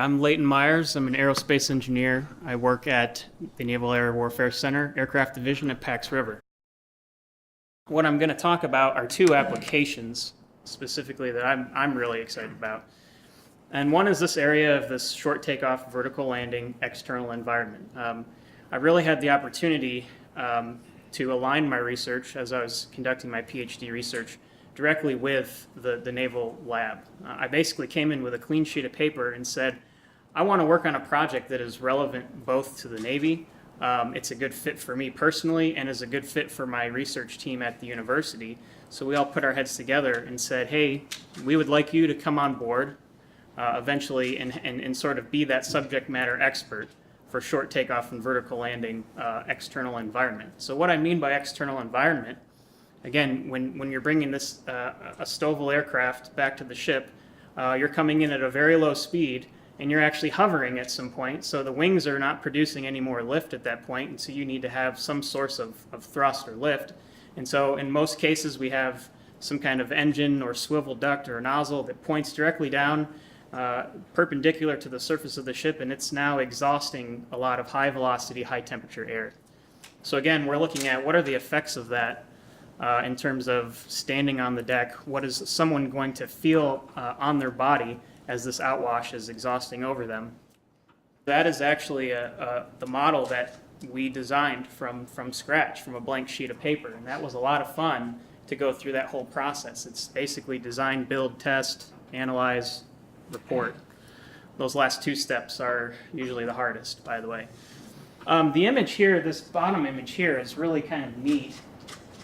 I'm Leighton Myers. I'm an aerospace engineer. I work at the Naval Air Warfare Center, Aircraft Division at Pax River. What I'm going to talk about are two applications specifically that I'm really excited about. And one is this area of this short takeoff, vertical landing, external environment. I really had the opportunity to align my research as I was conducting my PhD research directly with the Naval lab. I basically came in with a clean sheet of paper and said, I want to work on a project that is relevant both to the Navy, it's a good fit for me personally, and is a good fit for my research team at the university. So we all put our heads together and said, hey, we would like you to come on board eventually and sort of be that subject matter expert for short takeoff and vertical landing external environment. So what I mean by external environment, again, when you're bringing this a STOVL aircraft back to the ship, you're coming in at a very low speed and you're actually hovering at some point, so the wings are not producing any more lift at that point, and so you need to have some source of thrust or lift. And so in most cases we have some kind of engine or swivel duct or a nozzle that points directly down perpendicular to the surface of the ship, and it's now exhausting a lot of high velocity, high temperature air. So again, we're looking at what are the effects of that in terms of standing on the deck. What is someone going to feel on their body as this outwash is exhausting over them? That is actually the model that we designed from scratch, from a blank sheet of paper, and that was a lot of fun to go through that whole process. It's basically design, build, test, analyze, report. Those last two steps are usually the hardest, by the way. The image here, this bottom image here, is really kind of neat.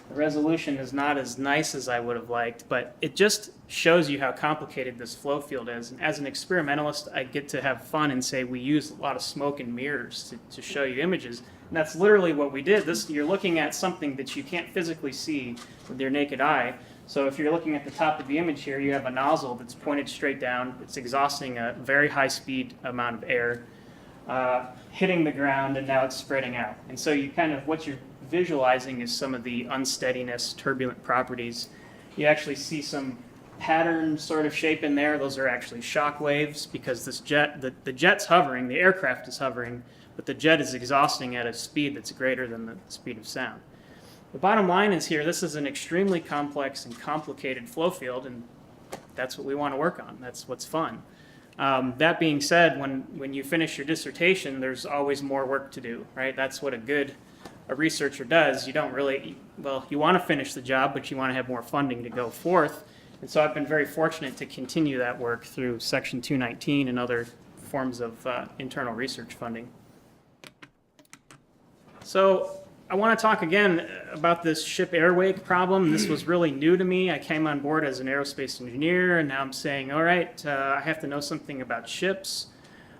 The resolution is not as nice as I would have liked, but it just shows you how complicated this flow field is. And as an experimentalist, I get to have fun and say we use a lot of smoke and mirrors to show you images. And that's literally what we did. You're looking at something that you can't physically see with your naked eye. So if you're looking at the top of the image here, you have a nozzle that's pointed straight down. It's exhausting a very high speed amount of air, hitting the ground, and now it's spreading out. And so you kind of, what you're visualizing is some of the unsteadiness, turbulent properties. You actually see some pattern sort of shape in there. Those are actually shock waves because this jet, the jet's hovering, the aircraft is hovering, but the jet is exhausting at a speed that's greater than the speed of sound. The bottom line is here, this is an extremely complex and complicated flow field, and that's what we want to work on. That's what's fun. That being said, when you finish your dissertation, there's always more work to do, right? That's what a researcher does. You don't really, well, you want to finish the job, but you want to have more funding to go forth. And so I've been very fortunate to continue that work through Section 219 and other forms of internal research funding. So I want to talk again about this ship airwake problem. This was really new to me. I came on board as an aerospace engineer, and now I'm saying, all right, I have to know something about ships.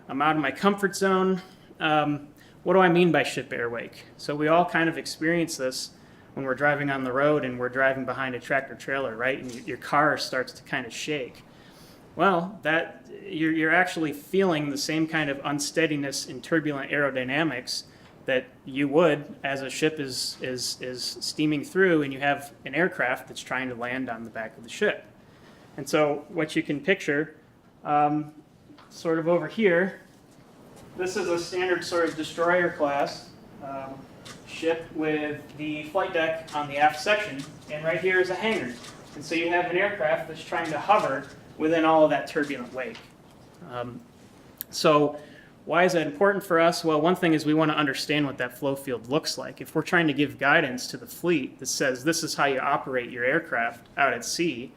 I'm out of my comfort zone. What do I mean by ship airwake? So we all kind of experience this when we're driving on the road and we're driving behind a tractor trailer, right? And your car starts to kind of shake. Well, you're actually feeling the same kind of unsteadiness and turbulent aerodynamics that you would as a ship is steaming through and you have an aircraft that's trying to land on the back of the ship. And so what you can picture sort of over here, this is a standard sort of destroyer class ship with the flight deck on the aft section, and right here is a hangar. And so you have an aircraft that's trying to hover within all of that turbulent wake. So why is that important for us? Well, one thing is we want to understand what that flow field looks like. If we're trying to give guidance to the fleet that says this is how you operate your aircraft out at sea,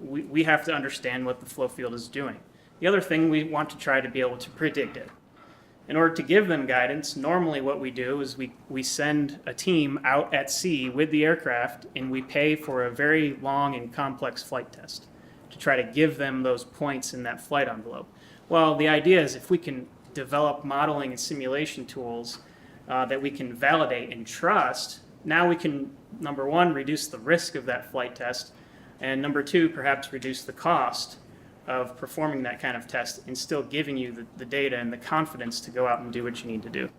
we have to understand what the flow field is doing. The other thing, we want to try to be able to predict it. In order to give them guidance, normally what we do is we send a team out at sea with the aircraft and we pay for a very long and complex flight test to try to give them those points in that flight envelope. Well, the idea is if we can develop modeling and simulation tools that we can validate and trust, now we can, number one, reduce the risk of that flight test, and number two, perhaps reduce the cost of performing that kind of test and still giving you the data and the confidence to go out and do what you need to do.